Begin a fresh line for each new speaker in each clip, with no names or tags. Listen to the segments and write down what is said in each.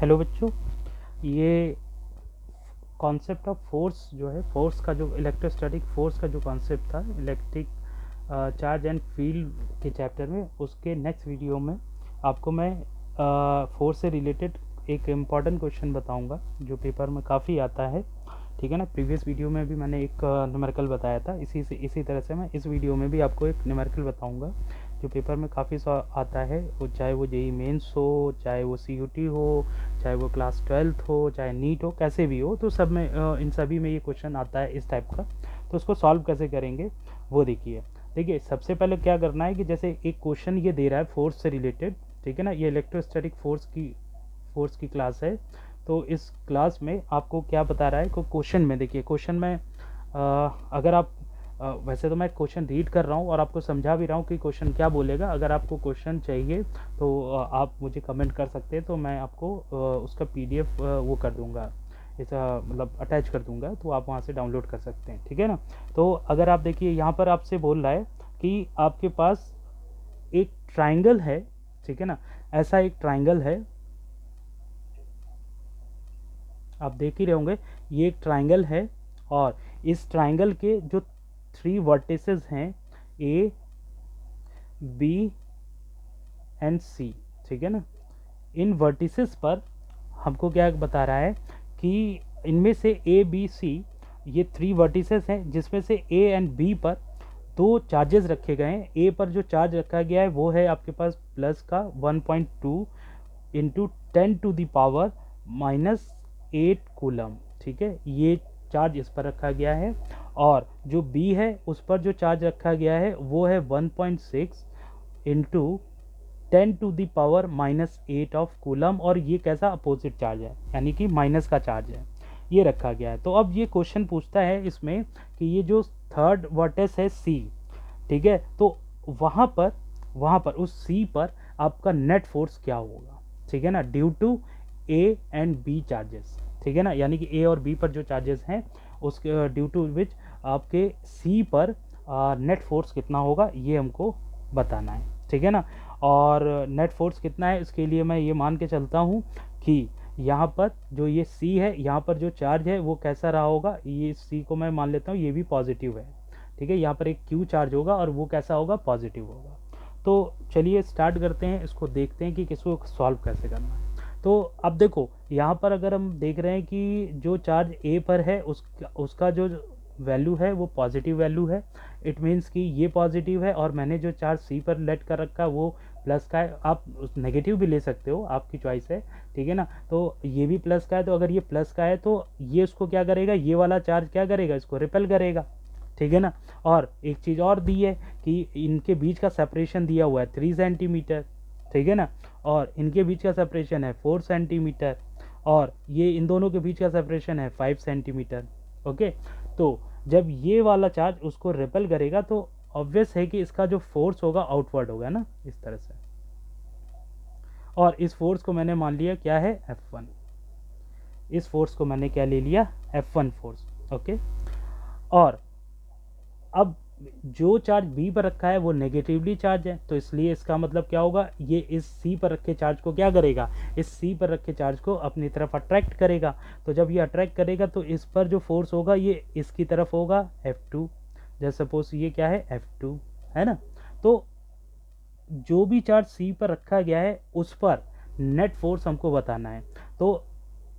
Hello बच्चों, ये concept of force जो है, फोर्स का जो इलेक्ट्रोस्टैटिक फोर्स का जो कॉन्सेप्ट था इलेक्ट्रिक चार्ज एंड फील्ड के चैप्टर में, उसके नेक्स्ट वीडियो में आपको मैं फोर्स से रिलेटेड एक इम्पॉर्टेंट क्वेश्चन बताऊंगा जो पेपर में काफ़ी आता है। ठीक है ना। प्रीवियस वीडियो में भी मैंने एक न्यूमेरिकल बताया था, इसी तरह से मैं इस वीडियो में भी आपको एक न्यूमेरिकल बताऊंगा जो पेपर में काफ़ी आता है। वो चाहे वो जेई मेंस हो, चाहे वो सीयूटी हो, चाहे वो क्लास 12th हो, चाहे नीट हो, कैसे भी हो, तो सब में इन सभी में ये क्वेश्चन आता है इस टाइप का। तो उसको सॉल्व कैसे करेंगे वो देखिए सबसे पहले क्या करना है कि जैसे एक क्वेश्चन ये दे रहा है फोर्स से रिलेटेड। ठीक है ना। ये इलेक्ट्रोस्टैटिक फोर्स की क्लास है। तो इस क्लास में आपको क्या बता रहा है को क्वेश्चन में, देखिए क्वेश्चन में अगर आप वैसे तो मैं क्वेश्चन रीड कर रहा हूँ और आपको समझा भी रहा हूँ कि क्वेश्चन क्या बोलेगा। अगर आपको क्वेश्चन चाहिए तो आप मुझे कमेंट कर सकते हैं, तो मैं आपको उसका पीडीएफ वो कर दूंगा, ऐसा मतलब अटैच कर दूंगा, तो आप वहाँ से डाउनलोड कर सकते हैं। ठीक है ना। तो अगर आप देखिए यहाँ पर आपसे बोल रहा है कि आपके पास एक ट्राइंगल है। ठीक है ना। ऐसा एक ट्राइंगल है, आप देख ही रहे होंगे। ये एक ट्राइंगल है और इस ट्राइंगल के जो 3 वर्टिसेस हैं, ए बी एंड सी। ठीक है ना। इन वर्टिसेस पर हमको क्या बता रहा है कि इनमें से ए बी सी, ये 3 वर्टिसेस हैं जिसमें से ए एंड बी पर 2 चार्जेस रखे गए हैं। ए पर जो चार्ज रखा गया है वो है आपके पास प्लस का 1.2 इंटू 10⁻⁻8 कूलम। ठीक है, ये चार्ज इस पर रखा गया है। और जो बी है उस पर जो चार्ज रखा गया है वो है 1.6 इंटू 10⁻⁻8 ऑफ कूलम, और ये कैसा अपोजिट चार्ज है, यानी कि माइनस का चार्ज है, ये रखा गया है। तो अब ये क्वेश्चन पूछता है इसमें कि ये जो थर्ड वर्टेक्स है सी, ठीक है, तो वहाँ पर उस सी पर आपका नेट फोर्स क्या होगा। ठीक है ना, due to A and B charges. ठीक है ना, यानी कि ए और बी पर जो चार्जेस हैं उसके ड्यू टू विच आपके सी पर नेट फोर्स कितना होगा, ये हमको बताना है। ठीक है ना। और नेट फोर्स कितना है इसके लिए मैं ये मान के चलता हूँ कि यहाँ पर जो ये सी है, यहाँ पर जो चार्ज है वो कैसा रहा होगा, ये सी को मैं मान लेता हूँ ये भी पॉजिटिव है। ठीक है, यहाँ पर एक क्यू चार्ज होगा और वो कैसा होगा, पॉजिटिव होगा। तो चलिए स्टार्ट करते हैं, इसको देखते हैं कि किसको सॉल्व कैसे करना है। तो अब देखो यहाँ पर अगर हम देख रहे हैं कि जो चार्ज ए पर है उसका जो वैल्यू है वो पॉजिटिव वैल्यू है। इट मीन्स कि ये पॉजिटिव है, और मैंने जो चार्ज सी पर लेट कर रखा वो प्लस का है। आप नेगेटिव भी ले सकते हो, आपकी चॉइस है। ठीक है ना। तो ये भी प्लस का है, तो अगर ये प्लस का है तो ये उसको क्या करेगा, ये वाला चार्ज क्या करेगा, इसको रिपेल करेगा। ठीक है ना। और एक चीज़ और दी है कि इनके बीच का सेपरेशन दिया हुआ है 3 सेंटीमीटर। ठीक है ना। और इनके बीच का सेपरेशन है 4 सेंटीमीटर, और ये इन दोनों के बीच का सेपरेशन है 5 सेंटीमीटर। ओके। तो जब ये वाला चार्ज उसको रिपेल करेगा तो ऑब्वियस है कि इसका जो फोर्स होगा आउटवर्ड होगा ना, इस तरह से। और इस फोर्स को मैंने मान लिया क्या है, F1। इस फोर्स को मैंने क्या ले लिया, F1 फोर्स। ओके। और अब जो चार्ज बी पर रखा है वो नेगेटिवली चार्ज है, तो इसलिए इसका मतलब क्या होगा, ये इस सी पर रखे चार्ज को क्या करेगा, इस सी पर रखे चार्ज को अपनी तरफ अट्रैक्ट करेगा। तो जब ये अट्रैक्ट करेगा तो इस पर जो फोर्स होगा ये इसकी तरफ होगा F2। जैसे सपोज ये क्या है, F2 है ना। तो जो भी चार्ज सी पर रखा गया है उस पर नेट फोर्स हमको बताना है। तो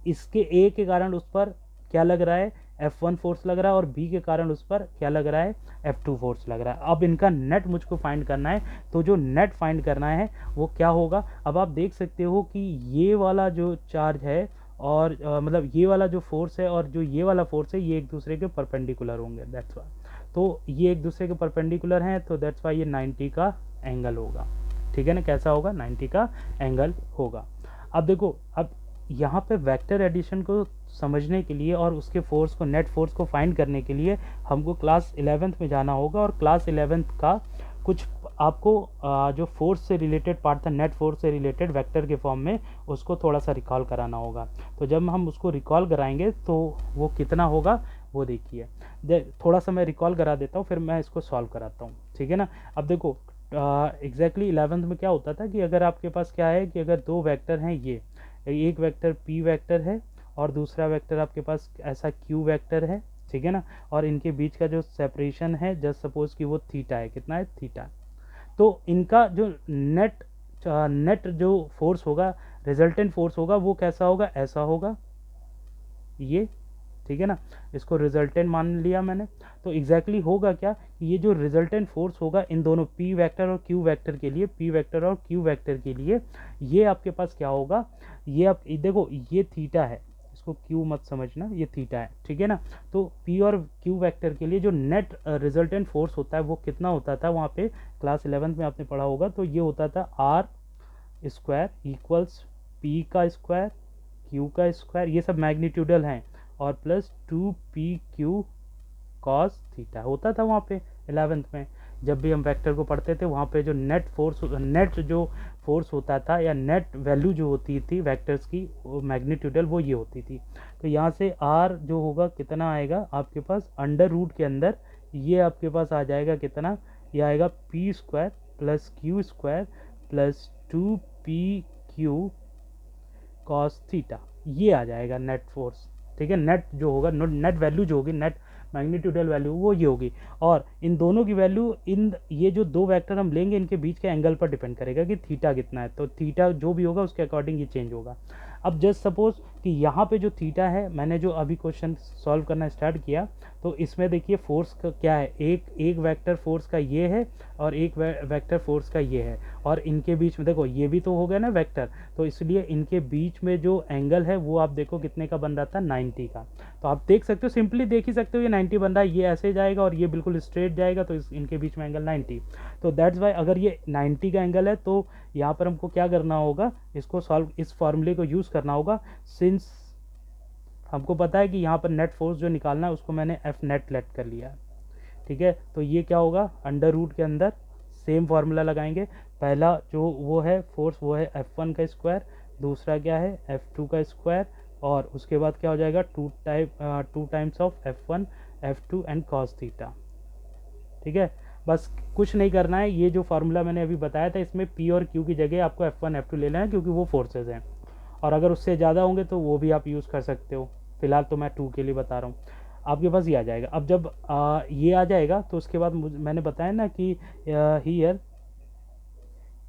इसके ए के कारण उस पर क्या लग रहा है, F1 फोर्स लग रहा है, और बी के कारण उस पर क्या लग रहा है, F2 फोर्स लग रहा है। अब इनका नेट मुझको फाइंड करना है। तो जो नेट फाइंड करना है वो क्या होगा, अब आप देख सकते हो कि ये वाला जो चार्ज है और मतलब ये वाला जो फोर्स है और जो ये वाला फोर्स है ये एक दूसरे के परपेंडिकुलर होंगे, दैट्स वाई। तो ये एक दूसरे के परपेंडिकुलर हैं, तो दैट्स वाई ये 90 का एंगल होगा। ठीक है ना, कैसा होगा, 90 का एंगल होगा। अब देखो, अब यहाँ पे वेक्टर एडिशन को समझने के लिए और उसके फोर्स को, नेट फोर्स को फाइंड करने के लिए हमको क्लास 11th में जाना होगा, और क्लास 11th का कुछ आपको जो फोर्स से रिलेटेड पार्ट था, नेट फोर्स से रिलेटेड वेक्टर के फॉर्म में, उसको थोड़ा सा रिकॉल कराना होगा। तो जब हम उसको रिकॉल कराएंगे तो वो कितना होगा वो देखिए। थोड़ा सा मैं रिकॉल करा देता हूँ, फिर मैं इसको सॉल्व कराता हूँ। ठीक है ना। अब देखो एग्जैक्टली 11th में क्या होता था कि अगर आपके पास क्या है कि अगर 2 वेक्टर हैं, ये एक वेक्टर p वेक्टर है और दूसरा वेक्टर आपके पास ऐसा q वेक्टर है, ठीक है ना, और इनके बीच का जो सेपरेशन है जस्ट सपोज कि वो थीटा है, कितना है, थीटा। तो इनका जो नेट जो फोर्स होगा, रिजल्टेंट फोर्स होगा, वो कैसा होगा, ऐसा होगा ये, ठीक है ना, इसको रिजल्टेंट मान लिया मैंने। तो एग्जैक्टली होगा क्या, ये जो रिजल्टेंट फोर्स होगा इन दोनों p वेक्टर और q वेक्टर के लिए, p वेक्टर और q वेक्टर के लिए, ये आपके पास क्या होगा, ये आप देखो ये थीटा है, इसको q मत समझना, ये थीटा है, ठीक है ना। तो p और q वेक्टर के लिए जो नेट रिजल्टेंट फोर्स होता है वो कितना होता था, वहाँ पे क्लास 11th में आपने पढ़ा होगा, तो ये होता था r स्क्वायर इक्वल्स p का स्क्वायर q का स्क्वायर, ये सब मैग्नीट्यूडल हैं, और प्लस 2pq कॉस थीटा होता था वहाँ पे 11th में। जब भी हम वेक्टर को पढ़ते थे वहाँ पे जो नेट जो फोर्स होता था या नेट वैल्यू जो होती थी वेक्टर्स की, वो मैग्नीट्यूडल वो ये होती थी। तो यहाँ से r जो होगा कितना आएगा आपके पास, अंडर रूट के अंदर ये आपके पास आ जाएगा कितना, ये आएगा p square plus q square plus 2pq cos theta, ये आ जाएगा नेट फोर्स, ठीक है। नेट जो होगा, नेट वैल्यू जो होगी, नेट मैग्नीट्यूडल वैल्यू वो ये होगी, और इन दोनों की वैल्यू इन ये जो दो वेक्टर हम लेंगे इनके बीच के एंगल पर डिपेंड करेगा कि थीटा कितना है, तो थीटा जो भी होगा उसके अकॉर्डिंग ये चेंज होगा। अब जस्ट सपोज कि यहाँ पे जो थीटा है, मैंने जो अभी क्वेश्चन सॉल्व करना स्टार्ट किया, तो इसमें देखिए फोर्स का क्या है, एक वेक्टर फोर्स का ये है और एक वेक्टर फोर्स का ये है, और इनके बीच में देखो ये भी तो हो गया ना वेक्टर, तो इसलिए इनके बीच में जो एंगल है वो आप देखो कितने का बन रहा था, 90 का। तो आप देख सकते हो, सिंपली देख ही सकते हो, ये 90 बन रहा है, ये ऐसे जाएगा और ये बिल्कुल स्ट्रेट जाएगा, तो इनके बीच में एंगल 90। तो दैट्स वाई अगर ये 90 का एंगल है तो यहाँ पर हमको क्या करना होगा, इसको सॉल्व, इस फॉर्मूले को यूज़ करना होगा। सिंस हमको पता है कि यहाँ पर नेट फोर्स जो निकालना है उसको मैंने एफ नेट लेट कर लिया है, ठीक है। तो ये क्या होगा, अंडर रूट के अंदर सेम फार्मूला लगाएंगे, पहला जो वो है फोर्स वो है F1 का स्क्वायर, दूसरा क्या है F2 का स्क्वायर, और उसके बाद क्या हो जाएगा 2 times of F1 F2 and cos theta, ठीक है। बस कुछ नहीं करना है, ये जो फार्मूला मैंने अभी बताया था इसमें P और Q की जगह आपको F1 F2 ले लेना है, क्योंकि वो फोर्सेज हैं, और अगर उससे ज़्यादा होंगे तो वो भी आप यूज़ कर सकते हो, फिलहाल तो मैं 2 के लिए बता रहा हूँ। आपके पास ये आ जाएगा। अब जब ये आ जाएगा तो उसके बाद मैंने बताया ना कि हियर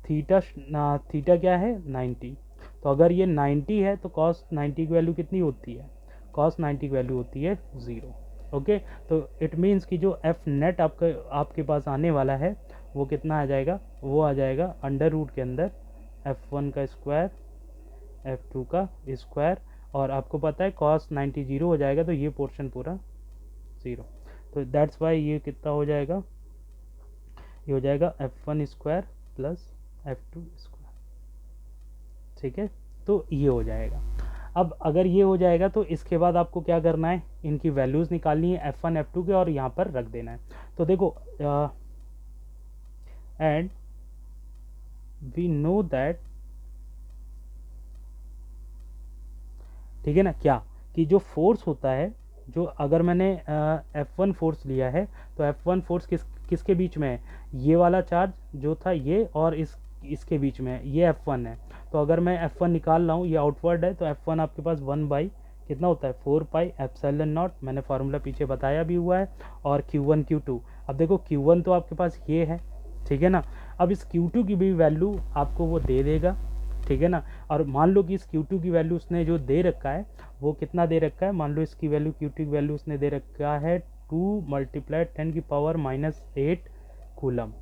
थीटा क्या है 90, तो अगर ये 90 है तो कॉस 90 की वैल्यू कितनी होती है, कॉस 90 की वैल्यू होती है 0। ओके, तो इट मीन्स कि जो एफ नेट आपके पास आने वाला है वो कितना आ जाएगा, वो आ जाएगा अंडर रूट के अंदर F1 का स्क्वायर F2 का स्क्वायर, और आपको पता है कॉस 90 0 हो जाएगा, तो ये पोर्शन पूरा 0। तो दैट्स वाई ये कितना हो जाएगा, ये हो जाएगा F1 square plus F2 square, ठीक है। तो ये हो जाएगा। अब अगर ये हो जाएगा तो इसके बाद आपको क्या करना है, इनकी वैल्यूज़ निकालनी है F1 F2 के, और यहाँ पर रख देना है। तो देखो एंड वी नो दैट, ठीक है ना, क्या कि जो फोर्स होता है, जो अगर मैंने F1 फोर्स लिया है तो F1 फोर्स किसके बीच में है, ये वाला चार्ज जो था ये और इसके बीच में है, ये F1 है। तो अगर मैं F1 निकाल रहा हूँ, ये आउटवर्ड है, तो F1 आपके पास 1 बाई कितना होता है 4 पाई एप्सिलॉन नॉट, मैंने फार्मूला पीछे बताया भी हुआ है, और Q1 Q2। अब देखो Q1 तो आपके पास ये है, ठीक है ना। अब इस Q2 की भी वैल्यू आपको वो दे देगा, ठीक है ना। और मान लो कि इस Q2 की वैल्यू उसने जो दे रखा है वो कितना दे रखा है, मान लो इसकी वैल्यू Q2 की वैल्यू उसने दे रखा है 2 × 10⁻⁸ कूलम,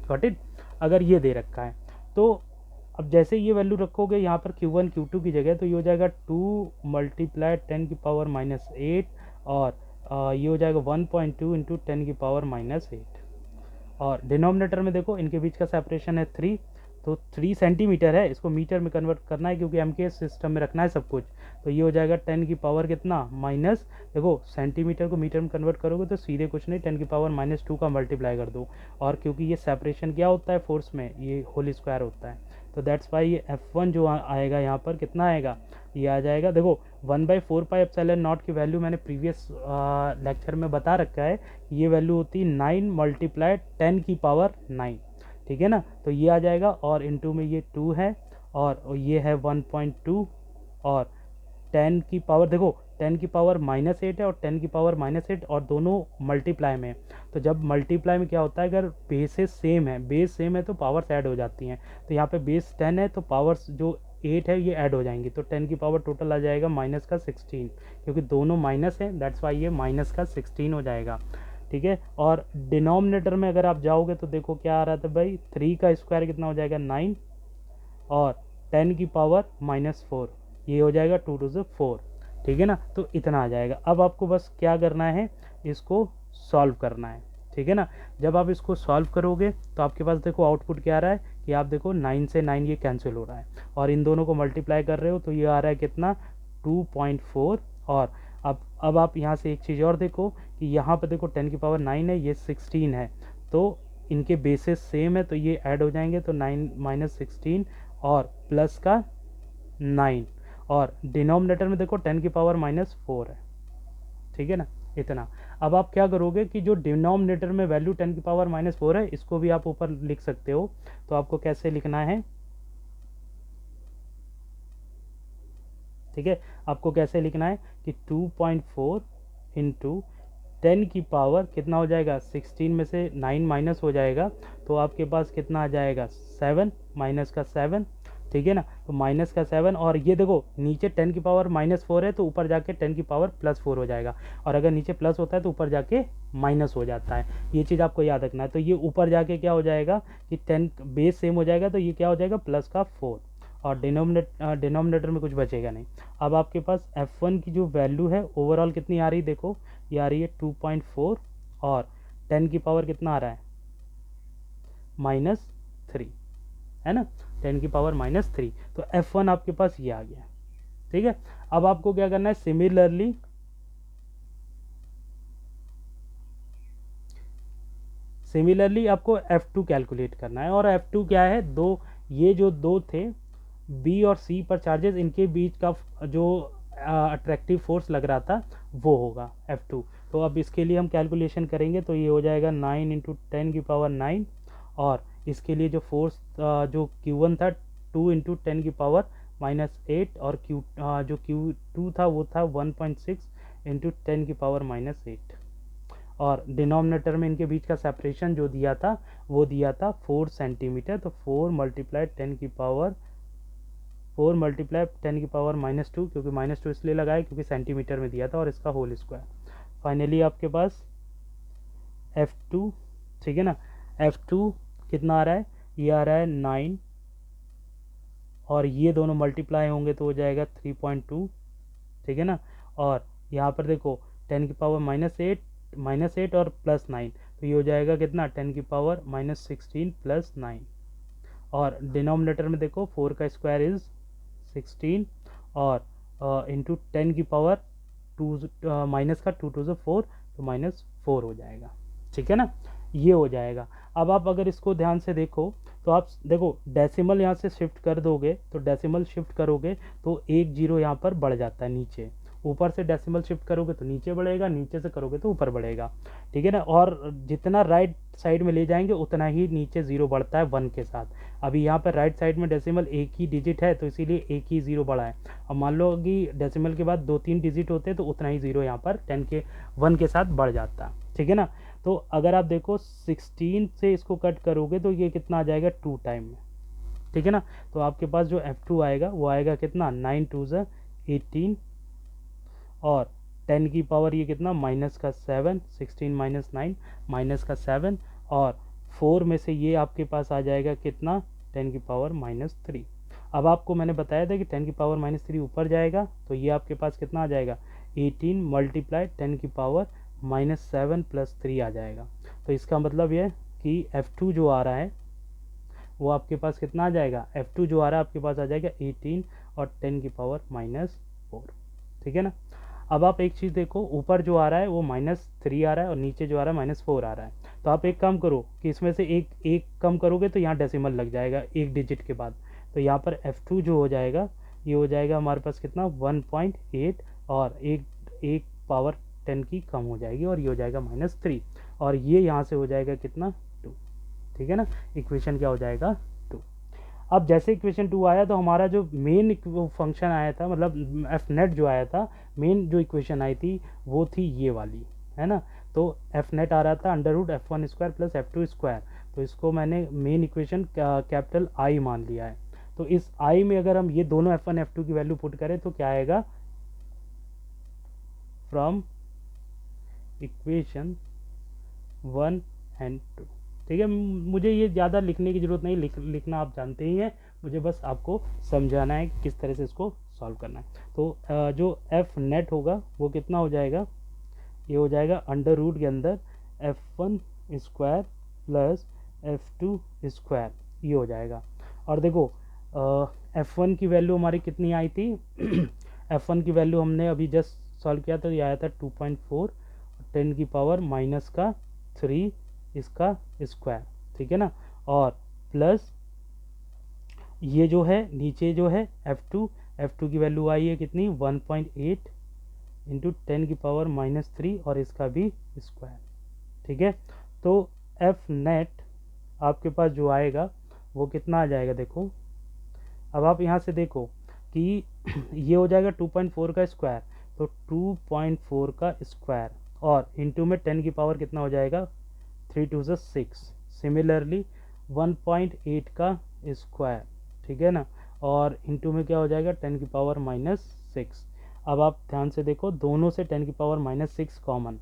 गॉट इट। अगर ये दे रखा है तो अब जैसे ये वैल्यू रखोगे यहाँ पर Q1 Q2 की जगह, तो ये हो जाएगा 2 × 10⁻⁸, और ये हो जाएगा 1.2 × 10⁻⁸, और डिनोमिनेटर में देखो इनके बीच का सेपरेशन है 3, तो 3 सेंटीमीटर है, इसको मीटर में कन्वर्ट करना है क्योंकि MKS सिस्टम में रखना है सब कुछ। तो ये हो जाएगा 10 की पावर कितना माइनस, देखो सेंटीमीटर को मीटर में कन्वर्ट करोगे तो सीधे कुछ नहीं 10 की पावर -2 का मल्टीप्लाई कर दो, और क्योंकि ये सेपरेशन क्या होता है फोर्स में, ये होल स्क्वायर होता है, तो दैट्स वाई ये F1 जो आएगा यहाँ पर कितना आएगा, ये आ जाएगा, देखो 1/4 पाई एप्सिलॉन नॉट की वैल्यू मैंने प्रीवियस लेक्चर में बता रखा है, ये वैल्यू होती है 9 × 10 की पावर 9, ठीक है ना। तो ये आ जाएगा, और इनटू में ये 2 है और ये है 1.2, और 10 की पावर देखो 10 की पावर -8 है और 10 की पावर -8 और दोनों मल्टीप्लाई में है। तो जब मल्टीप्लाई में क्या होता है, अगर बेसेस सेम है तो पावर्स ऐड हो जाती हैं। तो यहाँ पे बेस 10 है तो पावर्स जो 8 है ये ऐड हो जाएंगी, तो 10 की पावर टोटल आ जाएगा -16, क्योंकि दोनों माइनस है, दैट्स वाई ये -16 हो जाएगा। ठीक है, और डिनोमिनेटर में अगर आप जाओगे तो देखो क्या आ रहा था भाई, 3 का स्क्वायर कितना हो जाएगा 9 और 10 की पावर -4, ये हो जाएगा 2 टू 4। ठीक है ना, तो इतना आ जाएगा। अब आपको बस क्या करना है, इसको सॉल्व करना है। ठीक है ना, जब आप इसको सॉल्व करोगे तो आपके पास देखो आउटपुट क्या आ रहा है कि आप देखो 9 से 9 ये कैंसिल हो रहा है और इन दोनों को मल्टीप्लाई कर रहे हो तो ये आ रहा है कितना 2.4। और अब आप यहाँ से एक चीज़ और देखो कि यहाँ पे देखो 10 की पावर 9 है, ये 16 है, तो इनके बेसिस सेम है तो ये ऐड हो जाएंगे, तो 9 - 16 और प्लस का 9 और डिनोमिनेटर में देखो 10 की पावर -4 है। ठीक है ना, इतना। अब आप क्या करोगे कि जो डिनोमिनेटर में वैल्यू 10 की पावर -4 है इसको भी आप ऊपर लिख सकते हो। तो आपको कैसे लिखना है, ठीक है, आपको कैसे लिखना है कि 2.4 इंटू 10 की पावर कितना हो जाएगा, 16 में से 9 माइनस हो जाएगा तो आपके पास कितना आ जाएगा 7 माइनस का 7। ठीक है ना, तो माइनस का 7 और ये देखो नीचे 10 की पावर -4 है तो ऊपर जाके 10 की पावर +4 हो जाएगा, और अगर नीचे प्लस होता है तो ऊपर जाके माइनस हो जाता है। ये चीज़ आपको याद रखना है। तो ये ऊपर जाके क्या हो जाएगा कि 10 बेस सेम हो जाएगा तो ये क्या हो जाएगा +4 और डिनोमिनेटर में कुछ बचेगा नहीं। अब आपके पास f1 की जो वैल्यू है ओवरऑल कितनी आ रही, देखो ये आ रही है 2.4 और 10 की पावर कितना आ रहा है -3, है ना, 10 की पावर -3, तो f1 आपके पास ये आ गया। ठीक है, अब आपको क्या करना है, सिमिलरली आपको f2 कैलकुलेट करना है। और f2 क्या है, ये जो दो थे बी और सी पर चार्जेस, इनके बीच का जो अट्रैक्टिव फोर्स लग रहा था वो होगा F2। तो अब इसके लिए हम कैलकुलेशन करेंगे तो ये हो जाएगा 9 × 10 की पावर 9 और इसके लिए जो फोर्स जो Q1 था 2 × 10 की पावर -8 और जो Q2 था वो था 1.6 × 10 की पावर -8 और डिनोमिनेटर में इनके बीच का सेपरेशन जो दिया था वो दिया था 4 सेंटीमीटर। तो 4 × 10 की पावर -2, क्योंकि -2 इसलिए लगाए क्योंकि सेंटीमीटर में दिया था, और इसका होल स्क्वायर। फाइनली आपके पास F2, ठीक है ना, F2 कितना आ रहा है, ये आ रहा है 9 और ये दोनों मल्टीप्लाई होंगे तो हो जाएगा 3.2। ठीक है ना, और यहाँ पर देखो 10 की पावर -8 और +9 तो ये हो जाएगा कितना 10 की पावर -16 + 9 और डिनोमिनेटर में देखो 4 का स्क्वायर इज 16 और इंटू 10 की पावर 2 माइनस का 2 टू 4 तो -4 हो जाएगा। ठीक है ना, ये हो जाएगा। अब आप अगर इसको ध्यान से देखो तो आप देखो डेसिमल यहाँ से शिफ्ट कर दोगे, तो डेसिमल शिफ्ट करोगे तो 1 0 यहाँ पर बढ़ जाता है नीचे, ऊपर से डेसिमल शिफ्ट करोगे तो नीचे बढ़ेगा, नीचे से करोगे तो ऊपर बढ़ेगा। ठीक है ना, और जितना राइट साइड में ले जाएंगे उतना ही नीचे 0 बढ़ता है 1 के साथ। अभी यहाँ पर राइट साइड में डेसिमल एक ही डिजिट है तो इसीलिए एक ही 0 बढ़ा है। अब मान लो कि डेसिमल के बाद 2-3 डिजिट होते हैं तो उतना ही 0 यहाँ पर 1 के साथ बढ़ जाता है। ठीक है ना, तो अगर आप देखो 16 से इसको कट करोगे तो ये कितना आ जाएगा 2 टाइम में। ठीक है ना, तो आपके पास जो F2 आएगा वो आएगा कितना 9 2 18 और 10 की पावर ये कितना -7, 16 - 9 -7 और 4 में से ये आपके पास आ जाएगा कितना 10 की पावर -3। अब आपको मैंने बताया था कि 10 की पावर -3 ऊपर जाएगा तो ये आपके पास कितना आ जाएगा 18 × 10 की पावर -7 + 3 आ जाएगा। तो इसका मतलब ये कि F2 जो आ रहा है वो आपके पास कितना आ जाएगा, F2 जो आ रहा है आपके पास आ जाएगा 18 और 10 की पावर -4। ठीक है ना, अब आप एक चीज़ देखो, ऊपर जो आ रहा है वो -3 आ रहा है और नीचे जो आ रहा है -4 आ रहा है। तो आप एक काम करो कि इसमें से एक कम करोगे तो यहाँ डेसिमल लग जाएगा एक डिजिट के बाद। तो यहाँ पर F2 जो हो जाएगा ये हो जाएगा हमारे पास कितना 1.8 और एक पावर 10 की कम हो जाएगी और ये हो जाएगा -3 और ये यहाँ से हो जाएगा कितना 2। ठीक है ना, इक्वेशन क्या हो जाएगा 2। अब जैसे इक्वेशन 2 आया तो हमारा जो मेन फंक्शन आया था, मतलब एफ नेट जो आया था, मेन जो इक्वेशन आई थी वो थी ये वाली, है ना। तो एफ नेट आ रहा था √f1² प्लस f2²। तो इसको मैंने मेन इक्वेशन कैपिटल आई मान लिया है। तो इस आई में अगर हम ये दोनों f1 f2 की वैल्यू पुट करें तो क्या आएगा, फ्रॉम इक्वेशन 1 एंड 2। ठीक है, मुझे ये ज़्यादा लिखने की ज़रूरत नहीं, लिखना आप जानते ही हैं, मुझे बस आपको समझाना है कि किस तरह से इसको सॉल्व करना है। तो जो एफ नेट होगा वो कितना हो जाएगा, ये हो जाएगा अंडर रूट के अंदर f1² प्लस f2², ये हो जाएगा। और देखो f1 की वैल्यू हमारी कितनी आई थी f1 की वैल्यू हमने अभी जस्ट सॉल्व किया तो ये आया था 2.4 10⁻³ इसका स्क्वायर, ठीक है ना। और प्लस ये जो है नीचे जो है f2 की वैल्यू आई है कितनी 1.8 इंटू 10⁻³ और इसका भी स्क्वायर, ठीक है। तो एफ नेट आपके पास जो आएगा वो कितना आ जाएगा, देखो अब आप यहाँ से देखो कि ये हो जाएगा 2.4 का स्क्वायर, तो 2.4 का स्क्वायर और इंटू में 10 की पावर कितना हो जाएगा 3 2 6, सिमिलरली 1.8 का स्क्वायर, ठीक है ना, और इंटू में क्या हो जाएगा 10⁻⁻6। अब आप ध्यान से देखो दोनों से 10⁻⁻6 कॉमन।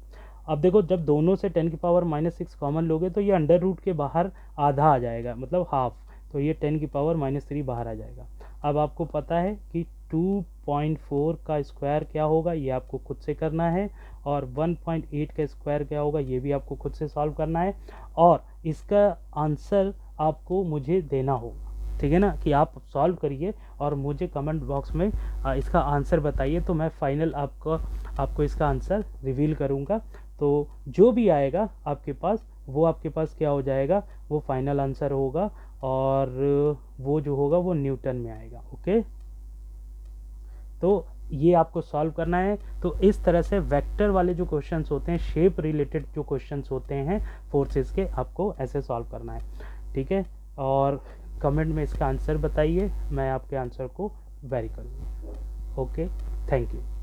अब देखो जब दोनों से 10⁻⁻6 कॉमन लोगे तो ये अंडर रूट के बाहर आधा आ जाएगा, मतलब हाफ, तो ये 10⁻³ बाहर आ जाएगा। अब आपको पता है कि 2.4 का स्क्वायर क्या होगा, ये आपको खुद से करना है, और 1.8 का स्क्वायर क्या होगा ये भी आपको खुद से सॉल्व करना है, और इसका आंसर आपको मुझे देना होगा, ठीक है ना, कि आप सॉल्व करिए और मुझे कमेंट बॉक्स में इसका आंसर बताइए, तो मैं फाइनल आपको इसका आंसर रिवील करूँगा। तो जो भी आएगा आपके पास वो आपके पास क्या हो जाएगा, वो फाइनल आंसर होगा, और वो जो होगा वो न्यूटन में आएगा। ओके, तो ये आपको सॉल्व करना है। तो इस तरह से वेक्टर वाले जो क्वेश्चंस होते हैं, शेप रिलेटेड जो क्वेश्चंस होते हैं फोर्सेस के, आपको ऐसे सॉल्व करना है, ठीक है। और कमेंट में इसका आंसर बताइए, मैं आपके आंसर को वेरी करूँगा। Okay, thank you.